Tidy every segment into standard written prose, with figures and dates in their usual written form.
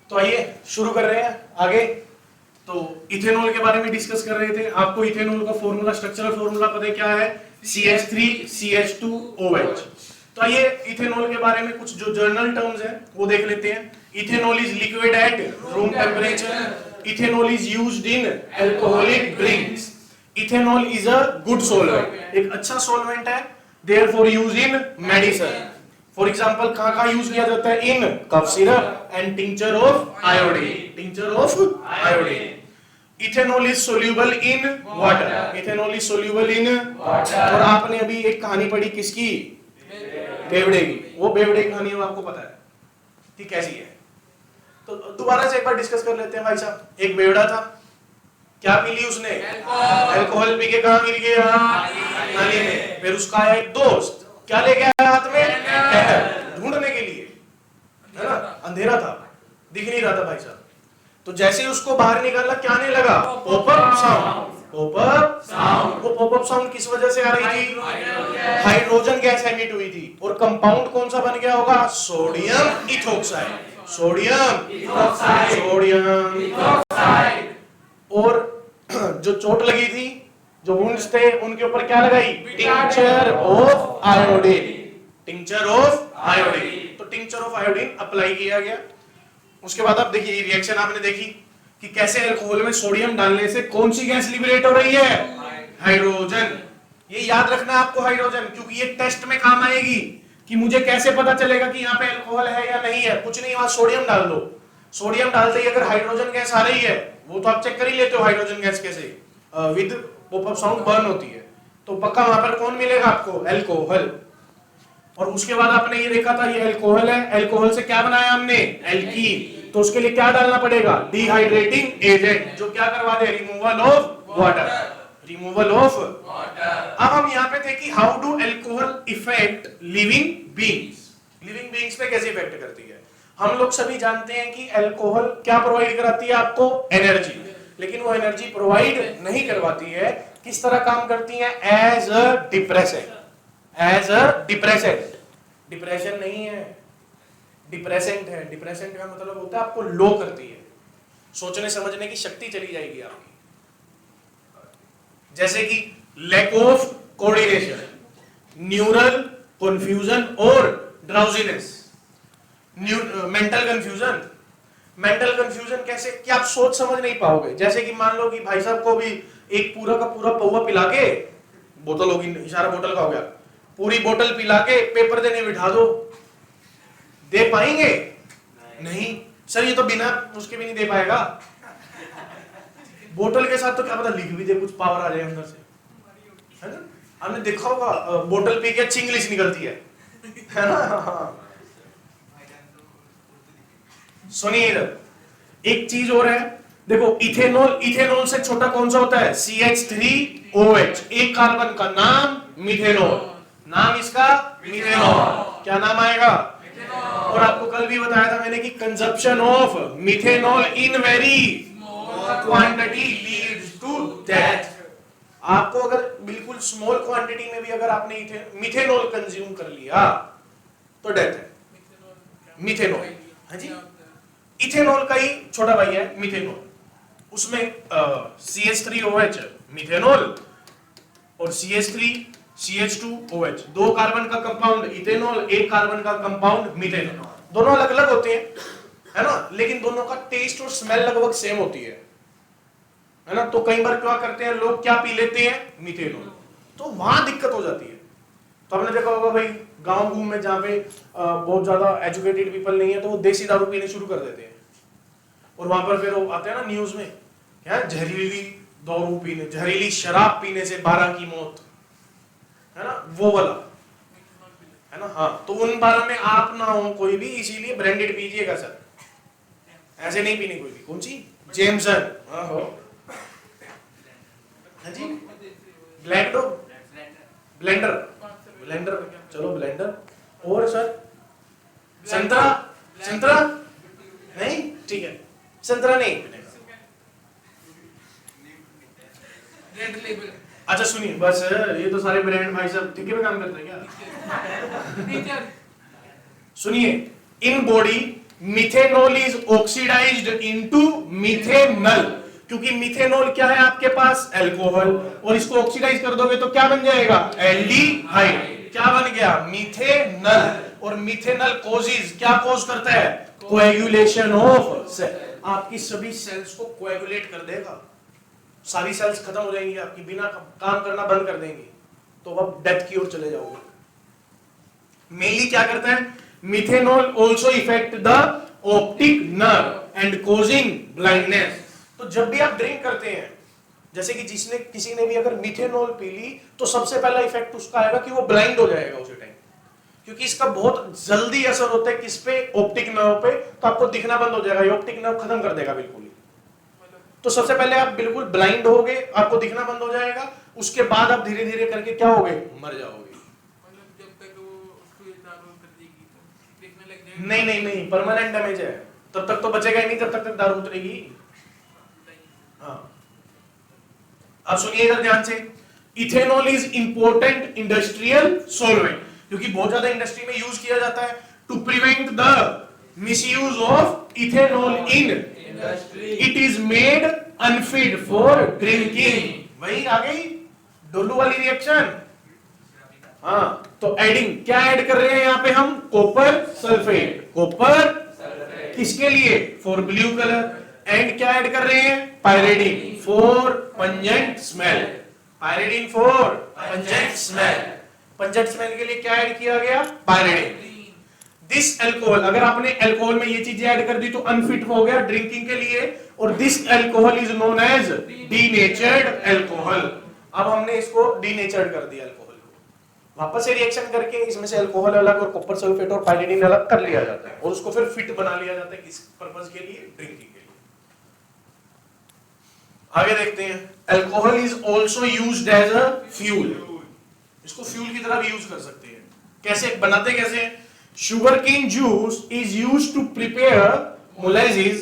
तो आइए शुरू कर रहे हैं आगे। तो इथेनॉल के बारे में डिस्कस कर रहे थे। आपको इथेनॉल का फॉर्मूला, स्ट्रक्चरल फॉर्मूला पता है क्या है? CH3CH2OH। तो आइए इथेनॉल के बारे में कुछ जो जर्नल टर्म्स हैं वो देख लेते हैं। Ethanol is liquid at room temperature. Ethanol is used in alcoholic drinks. Ethanol is a good solvent, एक अच्छा सॉल्वेंट है। Therefore use in medicine. For example कहां यूज किया जाता है? In cough syrup and tincture of iodine. Tincture of iodine. Ethanol is soluble in water. Ethanol is soluble in water. और आपने अभी एक कहानी पढ़ी किसकी? बेवड़े की। वो बेवड़े की कहानी आपको पता है कि कैसी है? तो दोबारा से एक बार डिस्कस कर लेते हैं भाई साहब। एक बेवड़ा था, क्या पी ली उसने? अल्कोहल पी के कहां गिर गया? नाली में। फिर उसका आया एक दोस्त, क्या लेके आया हाथ में? कैंडल, ढूंढने के लिए, है ना? अंधेरा था, दिख नहीं रहा था भाई साहब। तो जैसे ही उसको बाहर निकाला, क्या आने लगा? Popup sound. Popup sound. वो पॉपअप साउंड किस वजह से आ रही थी? हाइड्रोजन गैस एमिट हुई थी। और कंपाउंड कौन सा बन गया होगा? Sodium ethoxide. Sodium ethoxide. Sodium ethoxide. और जो चोट लगी थी, जो वुंड्स थे, उनके ऊपर क्या लगाई? Tincture of iodine. Tincture of iodine. तो टिंचर ऑफ आयोडीन अप्लाई किया गया। उसके बाद आप देखिए रिएक्शन आपने देखी कि कैसे अल्कोहल में सोडियम डालने से कौन सी गैस लिबरेट हो रही है? हाइड्रोजन। ये याद रखना आपको हाइड्रोजन, क्योंकि ये टेस्ट में काम आएगी कि मुझे कैसे पता चलेगा कि यहाँ पे अल्कोहल है या नहीं है। कुछ नहीं, वहां सोडियम डाल दो। सोडियम डालते ही अगर हाइड्रोजन गैस आ रही है, वो तो आप चेक कर ही लेते हो हाइड्रोजन गैस कैसे विद पॉपअप साउंड बर्न होती है, तो पक्का वहां पर कौन मिलेगा आपको? अल्कोहल। और उसके बाद आपने ये देखा था, ये अल्कोहल है। अल्कोहल से क्या बनाया हमने? एल्कीन। तो उसके लिए क्या डालना पड़ेगा? डिहाइड्रेटिंग एजेंट, जो क्या करवा दे? Removal of water. Removal of water. अब हम यहाँ पे थे कि how do alcohol effect living beings. Living beings पे कैसे इफेक्ट करती है? हम लोग सभी जानते हैं कि अल्कोहल क्या प्रोवाइड कराती है आपको? एनर्जी। लेकिन वो एनर्जी प्रोवाइड नहीं करवाती है। किस तरह काम करती है? As a depressant. As a depressant. Depression नहीं है, डिप्रेसेंट है। डिप्रेसेंट का मतलब होता है आपको लो करती है, सोचने समझने की शक्ति चली जाएगी आपकी। जैसे कि lack of coordination, neural confusion और drowsiness. Mental confusion. Mental confusion कैसे? कि आप सोच समझ नहीं पाओगे। जैसे कि मान लो कि भाई साहब को भी एक पूरा का पूरा पौवा पिला के, बोतल होगी, इशारा बोतल का हो गया, पूरी बोतल पिला के पेपर देने बिठा दो, दे पाएंगे? नहीं सर, ये तो बिना उसके भी नहीं दे पाएगा। बोतल के साथ तो क्या पता लिख भी दे, कुछ पावर आ जाए अंदर से, है ना? हमने देखा होगा बोतल पी के अच्छी इंग्लिश निकलती है ना? सुनिए इधर एक चीज और है, देखो इथेनॉल, इथेनॉल से छोटा कौन सा होता है? CH3OH। एक कार्बन का नाम मिथेनॉल। नाम इसका मिथेनॉल। क्या नाम आएगा? और आपको कल भी बताया था मैंने कि consumption of methanol in very quantity leads to death. आपको अगर बिल्कुल स्मॉल क्वांटिटी में भी अगर आपने मिथेनॉल कंज्यूम कर लिया तो डेथ है। मिथेनॉल, हाँ जी, इथेनॉल का ही छोटा भाई है मिथेनॉल। उसमें CH3OH मिथेनॉल और CH3CH2OH, दो कार्बन का कंपाउंड इथेनॉल, एक कार्बन का कंपाउंड मिथेनॉल। दोनों अलग अलग होते हैं, है ना? लेकिन दोनों का टेस्ट और स्मेल लगभग सेम होती है ना? तो कई बार क्या करते हैं लोग, क्या पी लेते हैं? मिथेनॉल। तो वहां दिक्कत हो जाती है। तो आपने देखा होगा भाई गांव में जहां पे बहुत ज्यादा एजुकेटेड पीपल नहीं है, तो वो देसी दारू पीने शुरू कर देते हैं। और वहां पर फिर वो आते हैं ना न्यूज में, क्या जहरीली दारू पीने, जहरीली शराब पीने से 12 की मौत, है ना? वो वाला, है ना? हाँ, तो उन 12 में आप ना हो कोई भी, इसीलिए ब्रांडेड पीजिएगा सर, ऐसे नहीं पीने कोई भी। कौन सी? जेमसन। हाँ जी, ब्लेंडर, ब्लेंडर, ब्लेंडर, चलो ब्लेंडर। और सर संतरा, संतरा नहीं, ठीक है, संतरा नहीं। अच्छा सुनिए, बस ये तो सारे ब्रांड भाई साहब ठेके पे काम करते हैं क्या? सुनिए, in body methanol is oxidized into methanal, क्योंकि मिथेनॉल क्या है आपके पास, अल्कोहल, और इसको ऑक्सीडाइज कर दोगे तो क्या बन जाएगा, एल्डिहाइड। क्या बन गया, मिथेनल। और मिथेनल कोजेज, क्या कोज करता है, कोएगुलेशन ऑफ सेल। आपकी सभी सेल्स को कोएगुलेट कर देगा, सारी सेल्स खत्म हो जाएंगी आपकी, बिना काम करना बंद कर देंगी, तो अब डेथ की ओर चले जाओगे। मेनली क्या करता है, methanol also effect the optic nerve and causing blindness. तो जब भी आप ड्रिंक करते हैं, जैसे कि जिसने किसी ने भी अगर मिथेनॉल पी ली, तो सबसे पहला इफेक्ट उसका आएगा कि वो ब्लाइंड हो जाएगा उसी टाइम, क्योंकि इसका बहुत जल्दी असर होता है किस पे, ऑप्टिक नर्व पे, तो आपको दिखना बंद हो जाएगा, ऑप्टिक नर्व खत्म कर देगा बिल्कुल ही। तो सबसे पहले आप बिल्कुल ब्लाइंड होगे, आपको दिखना बंद हो जाएगा, उसके बाद आप धीरे धीरे करके क्या होगे, मर जाओगे। नहीं नहीं नहीं, परमानेंट डैमेज है, तब तक तो बचेगा ही नहीं जब तक दारू उतरेगी। हाँ, अब सुनिए इधर ध्यान से, ethanol is important industrial solvent, क्योंकि बहुत ज्यादा इंडस्ट्री में यूज किया जाता है to prevent the misuse of ethanol in industry. It is made unfit for drinking. वही आ गई डोलू वाली रिएक्शन। हाँ, तो एडिंग, क्या ऐड कर रहे हैं यहाँ पे हम, कॉपर सल्फेट। कॉपर किसके लिए, फॉर ब्लू कलर। एंड क्या ऐड कर रहे हैं, pyridine for pungent smell. Pyridine for pungent smell. Pungent smell के लिए क्या ऐड किया गया, पायरिडीन। दिस अल्कोहल, अगर आपने अल्कोहल में ये चीजें ऐड कर दी तो अनफिट हो गया ड्रिंकिंग के लिए, और this alcohol is known as denatured alcohol. अब हमने इसको डीनेचर्ड कर दिया अल्कोहल को, वापस से रिएक्शन करके इसमें से अल्कोहल अलग और कॉपर सल्फेट और पायरिडीन अलग कर लिया जाता है, और उसको फिर फिट बना लिया जाता है किस पर्पस के लिए, ड्रिंकिंग के लिए। आगे देखते हैं, alcohol is also used as a fuel. इसको फ्यूल की तरह भी यूज कर सकते हैं। कैसे बनाते, कैसे, sugarcane juice is used to prepare molasses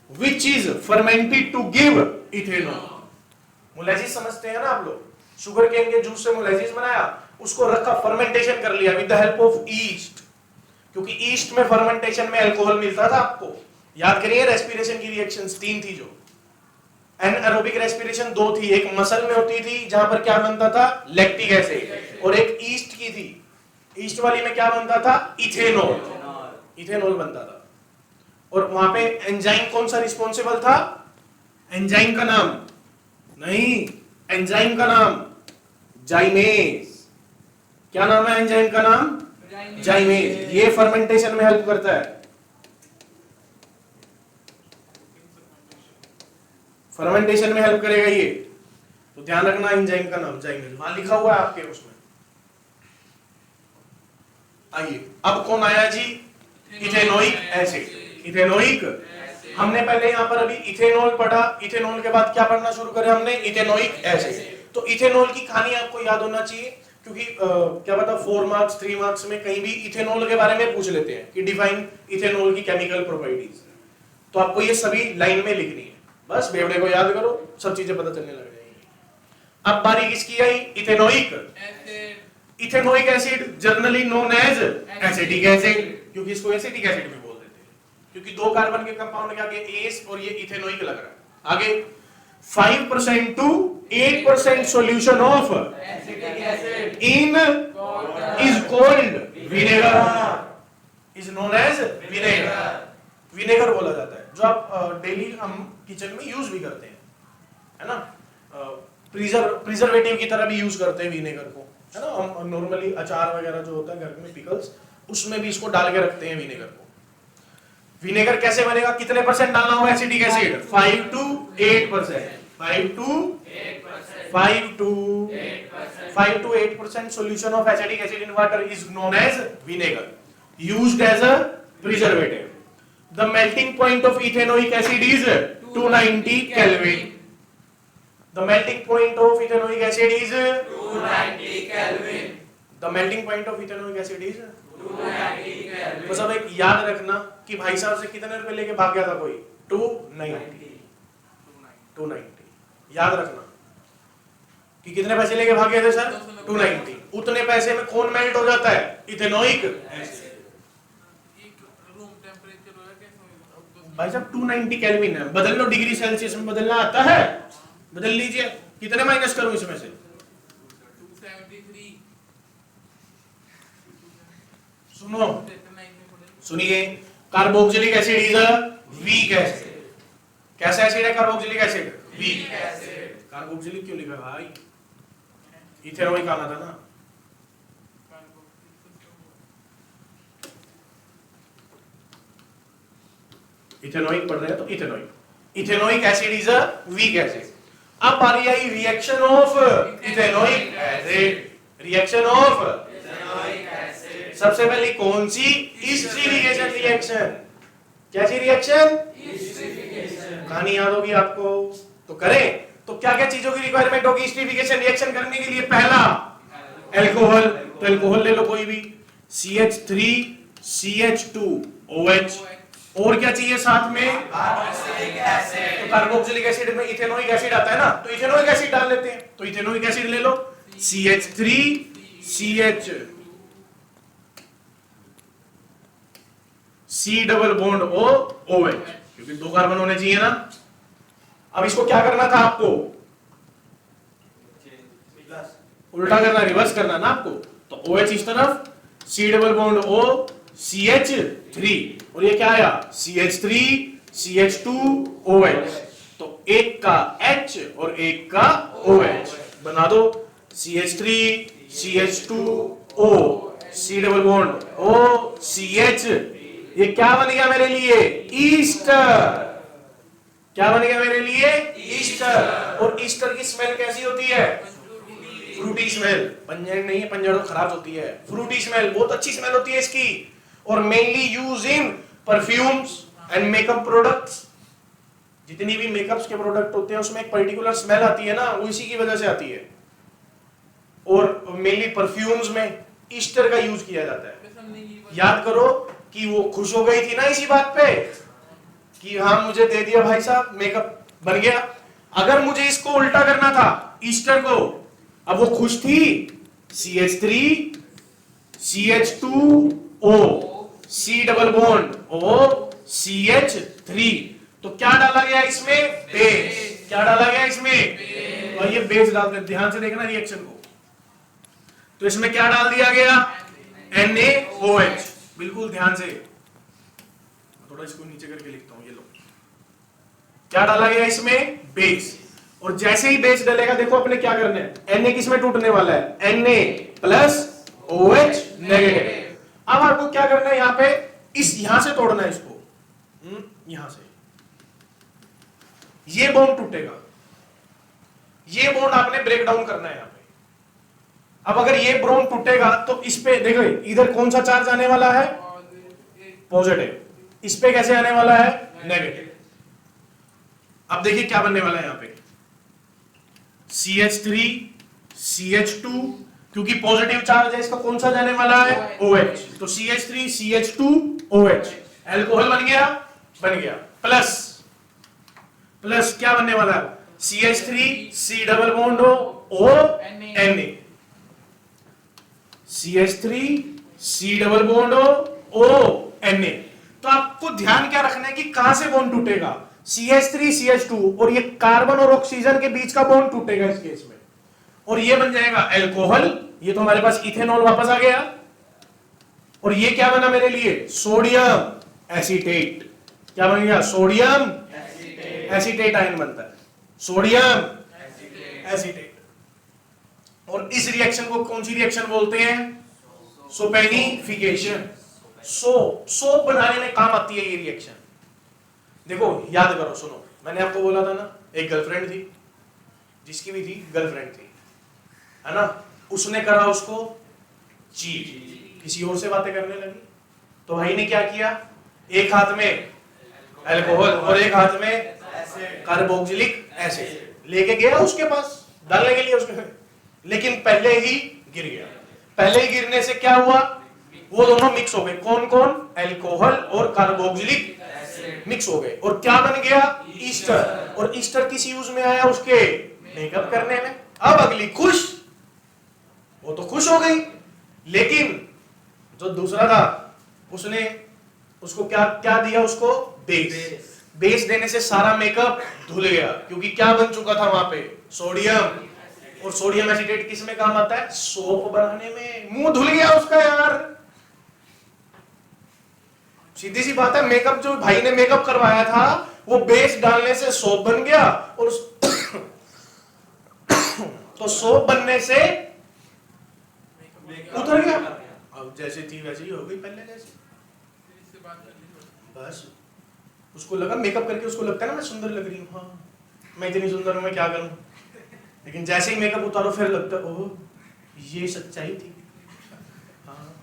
which is fermented to give ethanol। molasses समझते हैं ना आप लोग, शुगर केन के जूस से मोलासिस बनाया, उसको रखा, फर्मेंटेशन कर लिया with the help of east, क्योंकि ईस्ट में फर्मेंटेशन में अल्कोहल मिलता था आपको। याद करिए रेस्पिरेशन की रिएक्शंस 3 थी, जो एनारोबिक रेस्पिरेशन 2 थी, एक मसल में होती थी जहां पर क्या बनता था, लैक्टिक एसिड, और एक ईस्ट की थी, ईस्ट वाली में क्या बनता था, इथेनॉल। इथेनॉल बनता था, और वहां पे एंजाइम कौन सा रिस्पॉन्सिबल था, एंजाइम का नाम नहीं, एंजाइम का नाम जाइमेज। क्या नाम है एंजाइम का नाम, जाइमेज। ये फर्मेंटेशन में हेल्प करता है, फर्मेंटेशन में हेल्प करेगा ये, तो ध्यान रखना एंजाइम का नाम जाइमेज, वहां लिखा हुआ है आपके उसमें। आइए, अब कौन आया जी, इथेनोइक एसिड। इथेनोइक, हमने पहले यहां पर अभी इथेनॉल पढ़ा, इथेनॉल के बाद क्या पढ़ना शुरू करें हमने, इथेनोइक एसिड। तो इथेनॉल की कहानी आपको याद होना चाहिए, क्योंकि क्या पता 4 मार्क्स 3 मार्क्स में कहीं भी इथेनॉल के बारे में पूछ लेते हैं कि डिफाइन इथेनॉल की केमिकल प्रॉपर्टीज, तो आपको ये सभी लाइन में लिखनी है, बस बेवड़े को याद करो, सब चीजें पता चलने लग जाएंगी। अब बारी किसकी आई, ethanoic acid. Ethanoic acid generally known as acetic acid, क्योंकि इसको एसिटिक एसिड भी बोल देते हैं, क्योंकि 2 कार्बन के कंपाउंड के आगे एस और ये इथेनोइक लग रहा है। आगे 5% to 8% solution of acetic acid in is called vinegar, is known as vinegar। Vinegar बोला जाता है, जो आप डेली हम किचन में यूज भी करते हैं, है ना, प्रिजर्वेटिव की तरह भी यूज करते हैं विनेगर को, है ना। हम नॉर्मली अचार वगैरह जो होता है घर में, पिकल्स, उसमें भी इसको डाल के रखते हैं विनेगर को। विनेगर कैसे बनेगा, कितने परसेंट डालना होगा acetic acid, 5 to 8%, 5 to 8% solution of acetic acid in water is known as vinegar, used as a preservative। The melting point of ethanoic acid is 290 Kelvin। The melting point of ethanoic acid is 290 Kelvin। The melting point of ethanoic acid is 290 Kelvin। तो सब एक याद रखना कि भाई साहब से कितने रुपए लेके भाग गया था कोई, 290 याद रखना कि कितने पैसे लेके भाग गए थे सर, 290। उतने पैसे में कौन मेल्ट हो जाता है, इथेनोइक एसिड। भाई साहब 290 केल्विन है, बदल लो, डिग्री सेल्सियस में बदलना आता है, बदल लीजिए। कितने माइनस करूं इसमें से? 273। सुनो, सुनिए, carboxylic acid is a weak acid. कैसा एसिड है carboxylic acid? Weak acid. Carboxylic क्यों लिखा भाई? इथेनॉइक आना था ना। इथेनॉइक पढ़ रहे हैं तो ethanoic, ethanoic acid is a weak acid. अब बारी आई reaction of ethanoic acid, reaction of ethanoic acid. सबसे पहले कौन सी? Esterification reaction. कैसी रिएक्शन? एस्टरीफिकेशन। कहानी याद होगी आपको तो करें। तो क्या क्या चीजों की रिक्वायरमेंट होगी एस्टरीफिकेशन रिएक्शन करने के लिए? पहला अल्कोहल, तो अल्कोहल ले लो कोई भी, CH3 CH2OH। और क्या चाहिए साथ में? Carboxylic acid. तो कार्बोक्सिलिक एसिड में इथेनोइक एसिड आता है ना, तो इथेनोइक एसिड डाल लेते हैं। तो इथेनोइक एसिड ले लो, CH3 CH C double bond O OH, क्योंकि 2 कार्बन होने चाहिए ना। अब इसको क्या करना था आपको? उल्टा करना, रिवर्स करना ना आपको। तो OH इस तरफ, C double bond O CH3, और ये क्या आया? CH3 CH2OH। तो एक का H और एक का OH बना दो, CH3 CH2O C double bond O CH। ये क्या बन गया मेरे लिए? ईस्टर। क्या बन गया मेरे लिए? ईस्टर। और ईस्टर की स्मेल कैसी होती है? Frooti smell. पंजर नहीं है, पंजर तो खराब होती है, फ्रूटी स्मेल बहुत अच्छी स्मेल होती है इसकी। और mainly use in perfumes and makeup products. जितनी भी मेकअप्स के प्रोडक्ट होते हैं उसमें एक पर्टिकुलर स्मेल आती है ना, वो इसी की वजह से आती है। और मेनली परफ्यूम्स में ईस्टर का यूज किया जाता है। याद करो कि वो खुश हो गई थी ना इसी बात पे कि हाँ मुझे दे दिया भाई साहब, मेकअप बन गया। अगर मुझे इसको उल्टा करना था ईस्टर को, अब वो खुश थी, CH3 CH2O C double bond O CH3। तो क्या डाला गया इसमें? बेस। क्या डाला गया इसमें? और ये बेस डालते हैं, ध्यान से देखना रिएक्शन को। तो इसमें क्या डाल दिया गया? NaOH। बिल्कुल ध्यान से, थोड़ा इसको नीचे करके लिखता हूं, ये लो। क्या डाला गया इसमें? बेस। और जैसे ही बेस डलेगा, देखो अपने क्या करना है, Na किसमें टूटने वाला है? Na plus OH negative. अब आपको क्या करना है, यहां पे यहां से तोड़ना है इसको, यहां से ये बॉन्ड टूटेगा, ये बॉन्ड आपने ब्रेक डाउन करना है यहां पे। अब अगर ये बॉन्ड टूटेगा तो इस पे देखो, इधर कौन सा चार्ज आने वाला है? पॉजिटिव। इस पे कैसे आने वाला है? नेगेटिव। अब देखिए क्या बनने वाला है यहां पे, CH3 CH2, क्योंकि पॉजिटिव चार्ज है, इसका कौन सा जाने वाला है? OH। तो CH3 CH2OH अल्कोहल बन गया, बन गया। प्लस प्लस क्या बनने वाला है? CH3 C double bond O Na, CH3 C double bond O Na। तो आपको ध्यान क्या रखना है कि कहां से बॉन्ड टूटेगा? CH3 CH2, और ये कार्बन और ऑक्सीजन के बीच का बॉन्ड टूटेगा इस केस में, और ये बन जाएगा अल्कोहल। ये तो हमारे पास इथेनॉल वापस आ गया। और ये क्या बना मेरे लिए? Sodium acetate. क्या बन गया? सोडियम एसीटेट आयन बनता है, सोडियम एसीटेट। और इस रिएक्शन को कौन सी रिएक्शन बोलते हैं? सोपेनिफिकेशन। सोप बनाने में काम आती है ये रिएक्शन। देखो याद करो, सुनो, मैंने आपको बोला था ना, एक गर्लफ्रेंड थी, जिसकी भी थी गर्लफ्रेंड थी, है ना, उसने करा उसको चीट, किसी और से बातें करने लगी। तो भाई ने क्या किया, एक हाथ में अल्कोहल और एक हाथ में कार्बोक्सिलिक एसिड लेके गया उसके पास डालने के लिए उसके, लेकिन पहले ही गिर गया। पहले ही गिरने से क्या हुआ, वो दोनों मिक्स हो गए। कौन कौन? अल्कोहल और कार्बोक्सिलिक मिक्स हो गए, और क्या बन गया? ईस्टर। और ईस्टर किस यूज में आया? उसके मेकअप करने में। अब अगली खुश, वो तो खुश हो गई, लेकिन जो दूसरा था उसने उसको क्या क्या दिया? उसको बेस। बेस देने से सारा मेकअप धुल गया, क्योंकि क्या बन चुका था वहां पे, सोडियम, और सोडियम एसीटेट किस में काम आता है, सोप बनाने में। मुंह धुल गया उसका यार, सीधी सी बात है। मेकअप जो भाई ने मेकअप करवाया था वो बेस डालने से सोप बन गया, और तो सोप बनने से उतर गया। अब जैसे थी वैसे ही हो गई पहले जैसे। बस उसको लगा मेकअप करके, उसको लगता है ना मैं सुंदर लग रही हूँ, हाँ मैं इतनी सुंदर हूँ, मैं क्या करूँ। लेकिन जैसे ही मेकअप उतारो फिर लगता है ओह ये सच्चाई थी। हाँ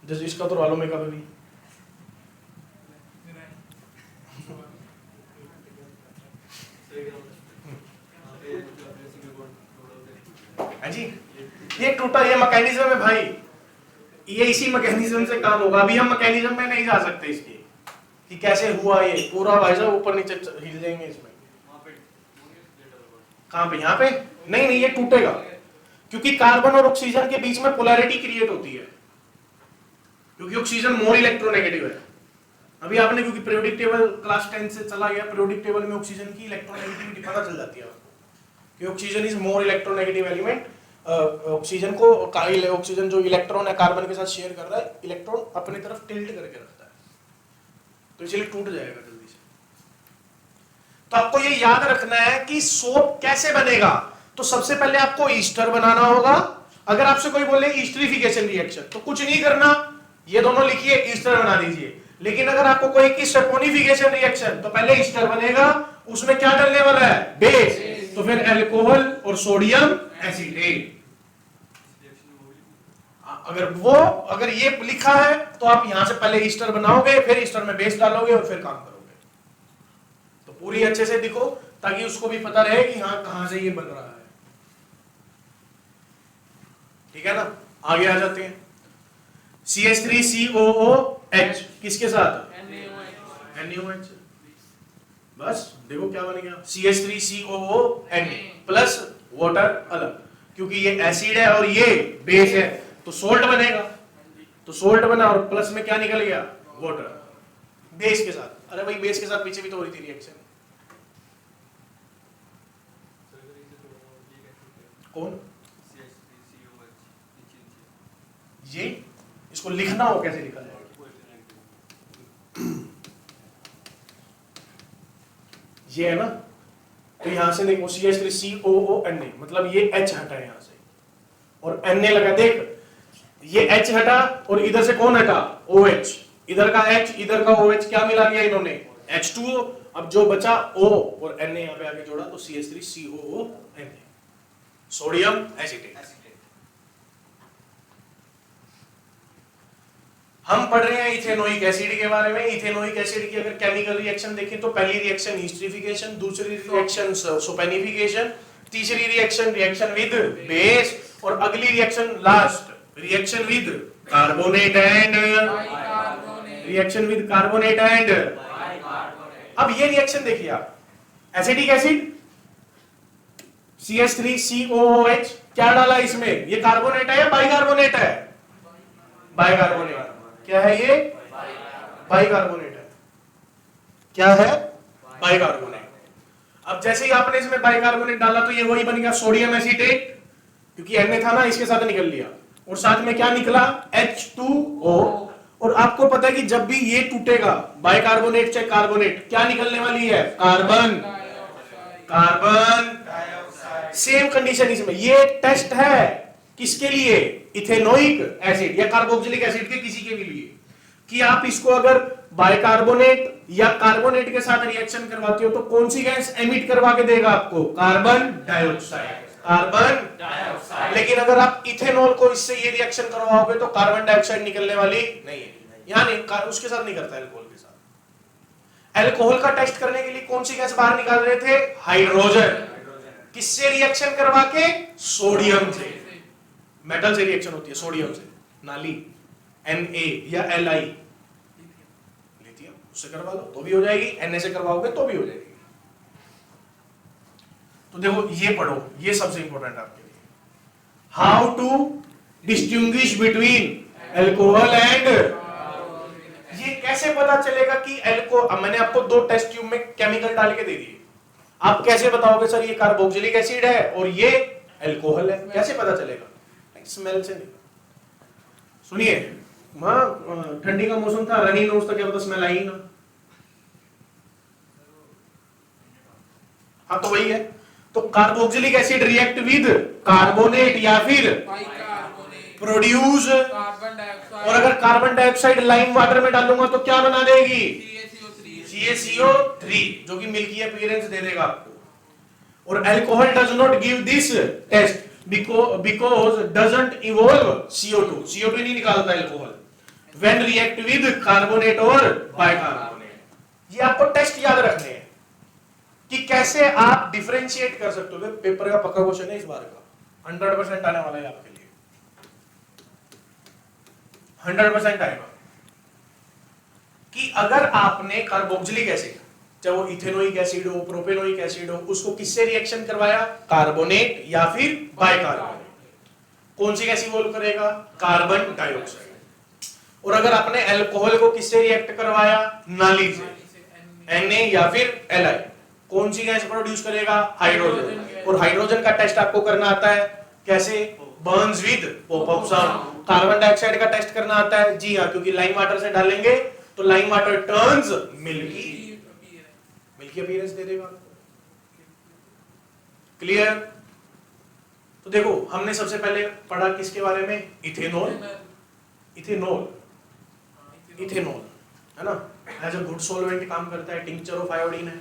जैसे इसका तो वालों मेकअप अभी हाँ जी, ये टूटा, ये मैकेनिज्म है भाई, ये इसी मैकेनिज्म से काम होगा। अभी हम मैकेनिज्म में नहीं जा सकते इसके कि कैसे हुआ, ये पूरा भाई साहब ऊपर नीचे हिल जाएंगे इसमें। कहां पे, यहाँ पे नहीं नहीं, ये टूटेगा क्योंकि कार्बन और ऑक्सीजन के बीच में पोलैरिटी क्रिएट होती है, क्योंकि ऑक्सीजन मोर इलेक्ट्रोनेगेटिव है। अभी आपने क्योंकि पीरियोडिक टेबल क्लास 10 से चला गया, पीरियोडिक टेबल में ऑक्सीजन की इलेक्ट्रोनेगेटिविटी पता चल जाती है आपको कि oxygen is more electronegative element. Oxygen को, ऑक्सीजन जो इलेक्ट्रॉन है कार्बन के साथ शेयर कर रहा है, इलेक्ट्रॉन अपनी तरफ टिल्ट करके रखता है, तो इसलिए टूट जाएगा जल्दी से। तो आपको ये याद रखना है कि सोप कैसे बनेगा। तो सबसे पहले आपको ईस्टर बनाना होगा। अगर आपसे कोई बोले ईस्टरिफिकेशन रिएक्शन, तो कुछ नहीं करना, ये दोनों लिखिए, ईस्टर बना दीजिए। लेकिन अगर आपको कोई की सपोनिफिकेशन रिएक्शन, तो पहले ईस्टर बनेगा, उसमें क्या डलने वाला है, बेस, तो फिर अल्कोहल और सोडियम एसीटेट। अगर ये लिखा है तो आप यहां से पहले ईस्टर बनाओगे, फिर ईस्टर में बेस डालोगे और फिर काम करोगे। तो पूरी अच्छे से दिखो ताकि उसको भी पता रहे कि हाँ कहां से ये बन रहा है। ठीक है ना, आगे आ जाते हैं। CH3COOH किसके साथ, NaOH। बस देखो क्या बन गया, CH3COONA प्लस वाटर अलग, क्योंकि ये एसिड है और ये बेस है तो सोल्ट बनेगा। तो सोल्ट बना और प्लस में क्या निकल गया, वाटर, बेस के साथ। अरे भाई बेस के साथ पीछे भी तो हो रही थी रिएक्शन। कौन, ये इसको लिखना हो, कैसे लिखा जाएगा, ये है ना। तो यहां से देखो CH3COONA, मतलब ये H हटा है यहां से और Na लगा। देख ये H हटा और इधर से कौन हटा, OH, इधर का H इधर का OH, क्या मिला दिया इन्होंने, H2O। अब जो बचा O और Na यहां पे आके जोड़ा तो CH3COONA, सोडियम एसीटेट। हम पढ़ रहे हैं इथेनोइक एसिड के बारे में। इथेनोइक एसिड की अगर केमिकल रिएक्शन देखें तो पहली रिएक्शन ईस्टरिफिकेशन, दूसरी रिएक्शन सोपेनिफिकेशन, तीसरी रिएक्शन विद बेस, और अगली reaction last reaction with carbonate and अब ये रिएक्शन देखिए आप, एसिटिक एसिड CH3COOH, क्या डाला इसमें, ये कार्बोनेट है या बाइकार्बोनेट है, बाइकार्बोनेट। क्या है ये, बाइकार्बोनेट है। क्या है, बाइकार्बोनेट। अब जैसे ही आपने इसमें बाइकार्बोनेट डाला तो ये वही बन गया सोडियम एसीटेट, क्योंकि Na था ना, इसके साथ निकल लिया, और साथ में क्या निकला, H2O। और आपको पता है कि जब भी ये टूटेगा बाइकार्बोनेट चाहे कार्बोनेट, क्या निकलने वाली है, कार्बन सेम कंडीशन इसमें। ये टेस्ट है किसके लिए, इथेनोइक एसिड या कार्बोक्सिलिक एसिड के किसी के भी लिए, कि आप इसको अगर बाइकार्बोनेट या कार्बोनेट के साथ रिएक्शन करवाते हो तो कौन सी गैस एमिट करवा के देगा आपको, कार्बन डाइऑक्साइड। लेकिन अगर आप इथेनॉल को इससे ये रिएक्शन करवाओगे तो कार्बन डाइऑक्साइड निकलने वाली नहीं है, यानी उसके साथ नहीं करता, अल्कोहल के साथ। अल्कोहल का टेस्ट करने के लिए कौन सी गैस बाहर निकाल रहे थे, हाइड्रोजन। किससे रिएक्शन करवा के, सोडियम से। मेटल से रिएक्शन होती है सोडियम से, नाली Na या Li, लिथियम, उससे करवा लो तो भी हो जाएगी, Na से करवाओगे तो भी हो जाएगी। तो देखो ये पढ़ो, ये सबसे इंपॉर्टेंट आपके लिए, how to distinguish between alcohol and. ये कैसे पता पता चलेगा कि अब मैंने आपको 2 टेस्ट ट्यूब में केमिकल डाल के दे दिए, आप कैसे बताओगे सर ये कार्बोक्सिलिक एसिड है और ये अल्कोहल है, कैसे पता चलेगा? स्मेल से नहीं। सुनिए, वहां ठंडी का मौसम था, रनी नोज था, क्या पता स्मेल आई ना। हाँ तो वही है, तो carboxylic acid react with carbonate या फिर बाइकार्बोनेट प्रोड्यूस, कार्बन डाइऑक्साइड और अगर कार्बन डाइऑक्साइड लाइम वाटर में डालूंगा तो क्या बना देगी? CaCO3 जो कि मिल्की अपीयरेंस दे देगा आपको। और alcohol does not give this test because doesn't evolve CO2, CO2 नहीं निकालता alcohol when react with carbonate और बाइकार्बोनेट। ये आपको टेस्ट याद रखने हैं कि कैसे आप डिफरेंशिएट कर सकते हो। पेपर का पक्का क्वेश्चन है इस बार का, 100% आने वाला है आपके लिए, 100% आएगा कि अगर आपने कार्बोक्सिलिक एसिड, चाहे वो इथेनोइक एसिड हो, प्रोपेनोइक एसिड हो, उसको किससे रिएक्शन करवाया? कार्बोनेट या फिर बाइकार्बोनेट। कौन सी गैस इवॉल्व करेगा? Carbon dioxide. और अगर आपने अल्कोहल को किससे रिएक्ट करवाया? नाली से, Na या फिर Li, कौन सी गैस प्रोड्यूस करेगा? हाइड्रोजन। और हाइड्रोजन का टेस्ट आपको करना आता है कैसे? Burns with pop up sound. Carbon dioxide का टेस्ट करना आता है? जी हाँ, क्योंकि लाइम वाटर से डालेंगे तो lime water turns milky appearance दे देगा। क्लियर? तो देखो, हमने सबसे पहले पढ़ा किसके बारे में? इथेनॉल है ना, एज अ गुड सॉल्वेंट काम करता है, टिंक्चर ऑफ आयोडीन है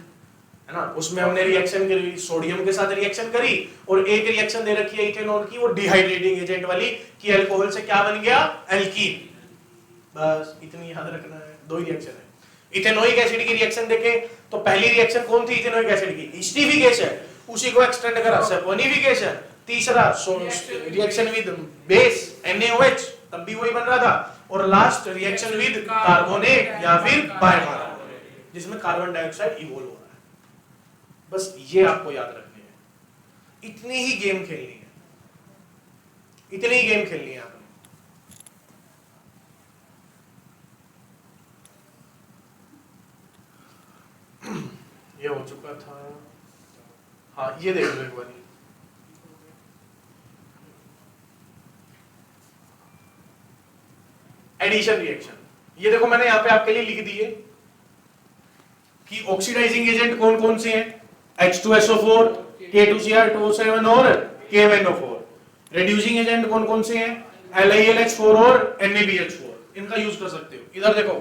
ना। उसमें हमने रिएक्शन करी, सोडियम के साथ रिएक्शन करी, और एक रिएक्शन दे रखी है इथेनॉल की, वो डिहाइड्रेटिंग एजेंट वाली, कि अल्कोहल से क्या बन गया? एल्कीन। बस इतनी याद रखना है, 2 ही रिएक्शन है। इथेनोइक एसिड की रिएक्शन देखे तो पहली रिएक्शन कौन थी इथेनोइक एसिड की? एस्टिफिकेशन, उसी को एक्सटेंड करा सल्फोनिफिकेशन। तीसरा रिएक्शन विद बेस NaOH, तब भी वही बन रहा था। और लास्ट रिएक्शन विद कार्बोनेट या फिर बाइकार्बोनेट, जिसमें कार्बन डाइऑक्साइड इवॉल्व हो रहा है। बस ये आपको याद रखने हैं, इतनी ही गेम खेलनी है, इतनी ही गेम खेलनी है आपने। ये हो चुका था। हाँ, ये देख लो एक बार, एडिशन रिएक्शन। ये देखो मैंने यहां पे आपके लिए लिख दिए कि ऑक्सीडाइजिंग एजेंट कौन कौन से हैं? H2SO4, K2Cr2O7 और KMnO4। रेड्यूसिंग एजेंट कौन कौन से हैं? LiLH4 और NaBH4। इनका यूज कर सकते हो। इधर देखो,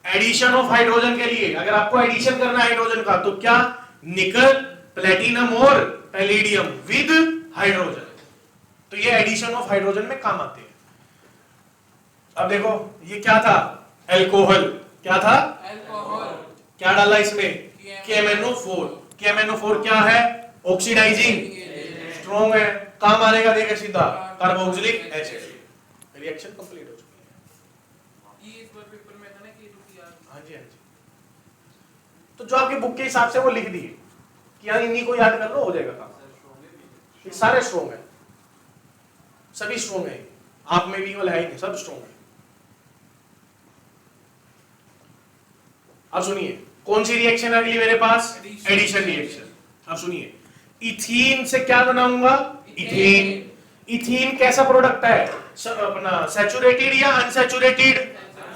एडिशन ऑफ हाइड्रोजन के लिए, अगर आपको एडिशन करना है हाइड्रोजन का, तो क्या? निकल, प्लेटिनम और पैलेडियम विद हाइड्रोजन। तो ये एडिशन ऑफ हाइड्रोजन में काम आते हैं। अब देखो, ये क्या था? अल्कोहल। क्या था? अल्कोहल। क्या डाला इसमें? KMnO4। KMnO4 क्या है? ऑक्सीडाइजिंग, स्ट्रॉन्ग है, काम आनेगा देगा सीधा कार्बोक्सिलिक एसिड। रिएक्शन कंप्लीट हो चुकी है। ये इस बार पेपर में था ना K2Cr। हाँ जी, हाँ जी। तो जो आपके बुक के हिसाब से वो लिख दिए कि यार इन्हीं को याद कर लो, हो जाएगा काम। ये सारे स्ट्रॉन्ग है, सभी स्ट्रॉन्ग है, आप में भी वाला है ही नहीं, सब स्ट्रॉन्ग है। अब सुनिए, कौन सी रिएक्शन है अगली मेरे पास? Addition reaction. अब सुनिए, इथीन से क्या बनाऊंगा? इथेन। इथीन कैसा प्रोडक्ट है? अपना सैचुरेटेड या अनसैचुरेटेड?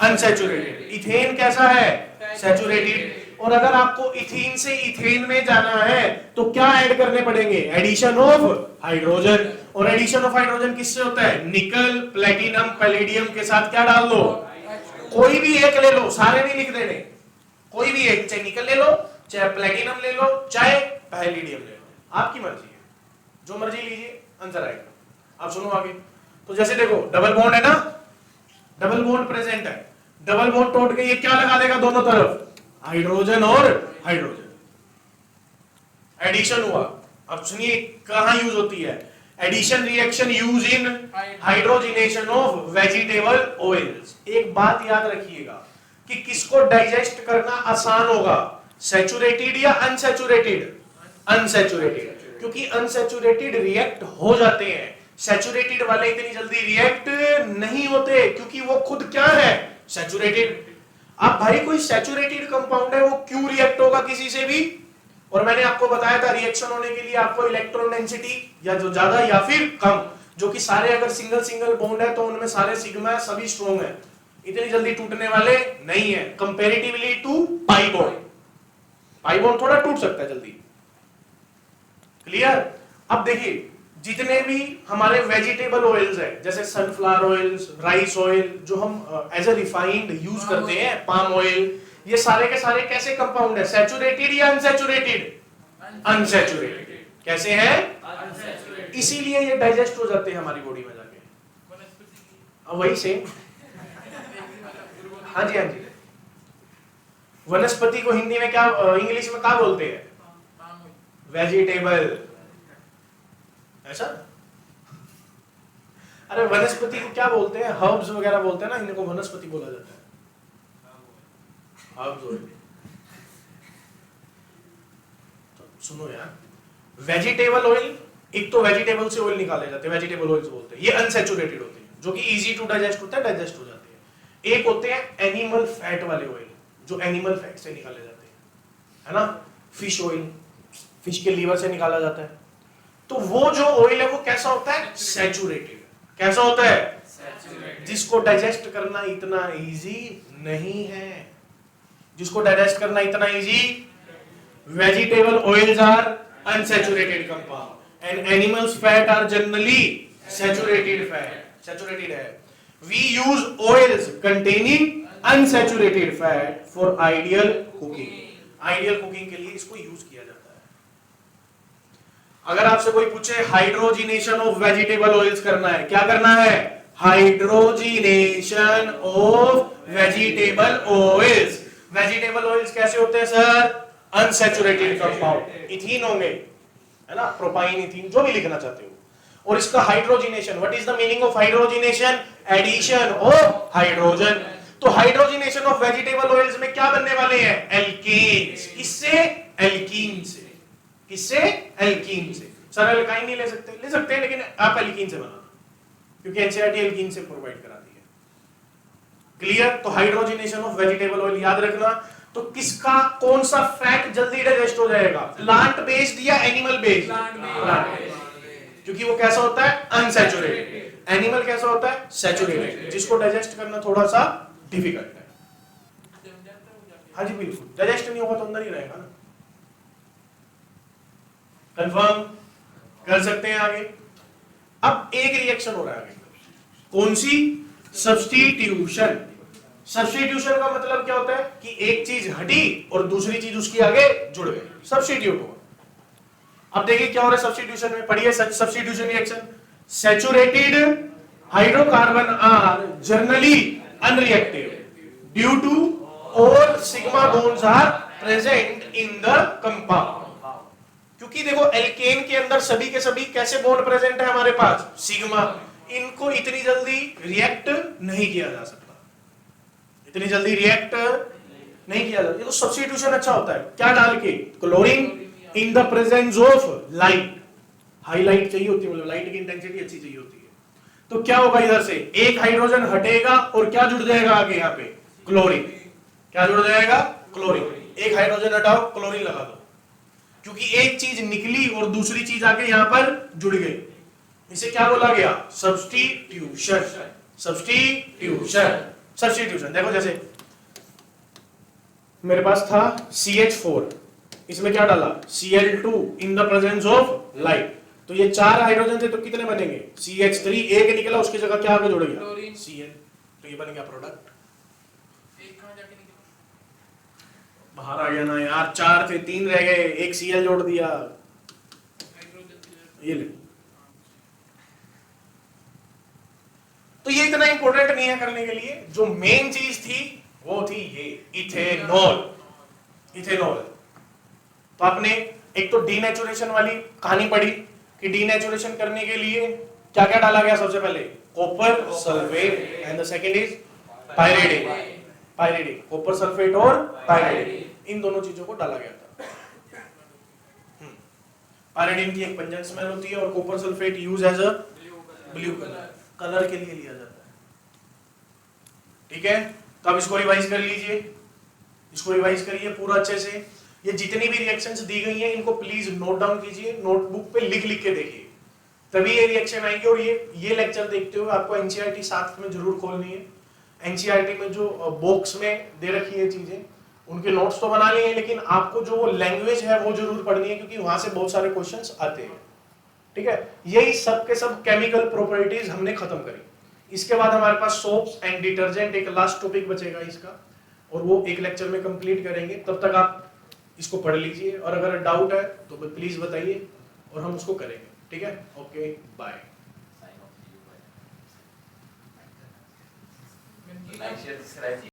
अनसैचुरेटेड। इथेन कैसा है? सैचुरेटेड। और अगर आपको इथीन से इथेन में जाना है तो क्या ऐड करने पड़ेंगे? Addition of hydrogen. और एडिशन ऑफ हाइड्रोजन किससे होता है? निकल, प्लेटिनम, पैलेडियम के साथ क्या डाल दो? कोई भी एक ले लो, सारे नहीं लिख देने, कोई भी एक, चाहे निकल ले लो, चाहे प्लेटिनम ले लो, चाहे पैलेडियम ले लो, आपकी मर्जी है, जो मर्जी लीजिए, आंसर आएगा। अब सुनो आगे। तो जैसे देखो, डबल बॉन्ड है ना, डबल बॉन्ड प्रेजेंट है, डबल बॉन्ड तोड़ के ये क्या लगा देगा दोनों तरफ? हाइड्रोजन और हाइड्रोजन। एडिशन हुआ। अब सुनिए कहां यूज होती है addition reaction? Use in hydrogenation of vegetable oils. एक बात याद रखिएगा कि किसको डाइजेस्ट करना आसान होगा, सैचुरेटेड या अनसैचुरेटेड? अनसैचुरेटेड, क्योंकि अनसैचुरेटेड रिएक्ट हो जाते हैं, सैचुरेटेड वाले इतनी जल्दी रिएक्ट नहीं होते, क्योंकि वो खुद क्या है? सैचुरेटेड। अब भाई कोई सैचुरेटेड कंपाउंड है वो क्यों रिएक्ट होगा किसी से भी, और मैंने आपको बताया था रिएक्शन होने के लिए आपको इलेक्ट्रॉन डेंसिटी या जो ज्यादा या फिर कम, जो कि सारे अगर सिंगल सिंगल बॉन्ड है तो उनमें सारे सिग्मा सभी स्ट्रॉन्ग है, इतनी जल्दी टूटने वाले नहीं है comparatively to pi bond. Pi bond थोड़ा टूट सकता है जल्दी। क्लियर। अब देखिए जितने भी हमारे वेजिटेबल ऑयल्स है जैसे सनफ्लावर ऑयल्स, राइस ऑयल, जो हम एज ए रिफाइंड यूज करते हैं, पाम ऑयल, ये सारे के सारे कैसे कंपाउंड है, सैचुरेटेड या अनसैचुरेटेड? अनसैचुरेटेड। कैसे है? इसीलिए ये डाइजेस्ट हो जाते हैं हमारी बॉडी में जाके। अब वही सेम। हाँ जी हाँ जी। वनस्पति को हिंदी में क्या, इंग्लिश में क्या बोलते हैं? वेजिटेबल। ऐसा? अरे वनस्पति को क्या बोलते हैं? हर्ब्स वगैरह बोलते हैं ना, इनको वनस्पति बोला जाता है। Herbs oil. तो सुनो यार, वेजिटेबल ऑयल, एक तो वेजिटेबल से ऑयल निकाले जाते हैं, वेजिटेबल ऑयल्स बोलते हैं, ये अनसैचुरेटेड होते हैं, जो कि इजी टू डाइजेस्ट होता है, डाइजेस्ट हो जाते हैं। एक होते हैं एनिमल फैट वाले ऑयल, जो एनिमल फैट से निकाले जाते हैं, है ना, फिश ऑयल, फिश के लीवर से निकाला जाता है। तो वो जो ऑयल है वो कैसा होता है? सैचुरेटेड। कैसा होता है? सैचुरेटेड। जिसको डाइजेस्ट करना इतना इजी नहीं है, जिसको डाइजेस्ट करना इतना easy. Vegetable oils are unsaturated compound and animals fat are generally saturated fat. Saturated है। We use oils containing unsaturated fat for ideal cooking. Ideal cooking के लिए इसको यूज किया जाता है। अगर आपसे कोई पूछे हाइड्रोजिनेशन ऑफ वेजिटेबल ऑयल्स करना है, क्या करना है? Hydrogenation of vegetable oils. Vegetable oils कैसे होते हैं सर? अनसैचुरेटेड कंपाउंड, इथीन होंगे, है ना, प्रोपाइन, इथीन, जो भी लिखना चाहते हो। और इसका hydrogenation, what is the meaning of hydrogenation? Addition of hydrogen. तो हाइड्रोजिनेशन ऑफ वेजिटेबल ऑयल्स में क्या बनने वाले हैं? एल्केन्स। किससे? एल्कीन से। किससे? एल्कीन से। सर एल्काइन नहीं ले सकते? ले सकते हैं, लेकिन आप एल्कीन से बनाना, क्योंकि एनसीईआरटी एल्कीन से प्रोवाइड कराती है। क्लियर। तो हाइड्रोजिनेशन ऑफ वेजिटेबल ऑयल याद रखना। तो किसका कौन सा फैट जल्दी डाइजेस्ट हो जाएगा? प्लांट बेस्ड या एनिमल बेस्ड? प्लांट बेस्ड, क्योंकि वो कैसा होता है? अनसैचुरेटेड। एनिमल कैसा होता है? सैचुरेटेड, जिसको डाइजेस्ट करना थोड़ा सा डिफिकल्ट है। हाँ जी बिल्कुल, डाइजेस्ट नहीं होगा तो अंदर ही रहेगा ना। कंफर्म कर सकते हैं आगे। अब एक रिएक्शन हो रहा है आगे, कौन सी? सब्स्टिट्यूशन। सब्स्टिट्यूशन का मतलब क्या होता है कि एक चीज हटी और दूसरी चीज उसके आगे जुड़ गई, सब्स्टिट्यूट हुआ। अब देखिए क्या हो रहा है सब्स्टिट्यूशन में, पढ़िए substitution reaction. Saturated hydrocarbon are generally unreactive due to all sigma bonds are present in the compound. क्योंकि देखो एल्केन के अंदर सभी के सभी कैसे बॉन्ड प्रेजेंट है हमारे पास? सिग्मा। इनको इतनी जल्दी रिएक्ट नहीं किया जा सकता, इतनी जल्दी रिएक्ट नहीं किया जाता। ये तो सब्स्टिट्यूशन अच्छा होता है, क्या डाल के? Chlorine in the presence of light. High light चाहिए होती है, मतलब लाइट की इंटेंसिटी अच्छी चाहिए होती है। तो क्या होगा, इधर से एक हाइड्रोजन हटेगा और क्या जुड़ जाएगा आगे? यहाँ पे क्लोरीन। क्या जुड़ जाएगा? क्लोरीन। एक हाइड्रोजन हटाओ, क्लोरीन लगा दो, क्योंकि एक चीज निकली और दूसरी चीज आके यहां पर जुड़ गई। इसे क्या बोला गया? सब्स्टिट्यूशन। सब्स्टिट्यूशन। सब्स्टिट्यूशन देखो, जैसे मेरे पास था CH4, इसमें क्या डाला? Cl2 in the presence of light. तो ये 4 हाइड्रोजन थे तो कितने बनेंगे? CH3, एक निकला, उसकी जगह क्या आगे जुड़ गया? Cl। तो ये बन गया प्रोडक्ट। बाहर आ गया ना यार, 4 थे 3 रह गए, एक Cl जोड़ दिया, ये ले। तो ये इतना इंपॉर्टेंट नहीं है करने के लिए। जो मेन चीज थी वो थी ये इथेनॉल। इथेनॉल। तो आपने एक तो डीनेचुरेशन वाली कहानी पढ़ी कि डीनेचुरेशन करने के लिए क्या क्या डाला गया? सबसे पहले copper sulphate and the second is pyridine. Pyridine, copper sulphate और पायरिडिन, इन दोनों चीजों को डाला गया था। पायरिडिन की एक पंजन स्मेल होती है और copper sulphate use as a blue colour, colour के लिए लिया जाता है। ठीक है, तो आप इसको रिवाइज कर लीजिए, इसको रिवाइज करिए पूरा अच्छे से। ये जितनी भी रिएक्शंस दी गई हैं इनको प्लीज नोट डाउन कीजिए, नोटबुक पे लिख लिख के देखिए, तभी ये रिएक्शन आएंगे। और ये लेक्चर देखते हुए आपको एनसीईआरटी साथ में जरूर खोलनी है। एनसीईआरटी में जो बॉक्स में दे रखी है चीजें, उनके नोट्स तो बना लिए हैं, लेकिन आपको जो लैंग्वेज है वो जरूर पढ़नी है, क्योंकि वहां से बहुत सारे क्वेश्चंस आते हैं। ठीक है, यही सब के सब केमिकल प्रॉपर्टीज हमने खत्म करी। इसके बाद हमारे पास सोप्स एंड डिटर्जेंट एक लास्ट टॉपिक बचेगा इसका, और वो एक लेक्चर में कंप्लीट करेंगे। तब तक आप इसको पढ़ लीजिए, और अगर डाउट है तो प्लीज बताइए और हम उसको करेंगे। ठीक है, okay bye. Like, share, subscribe.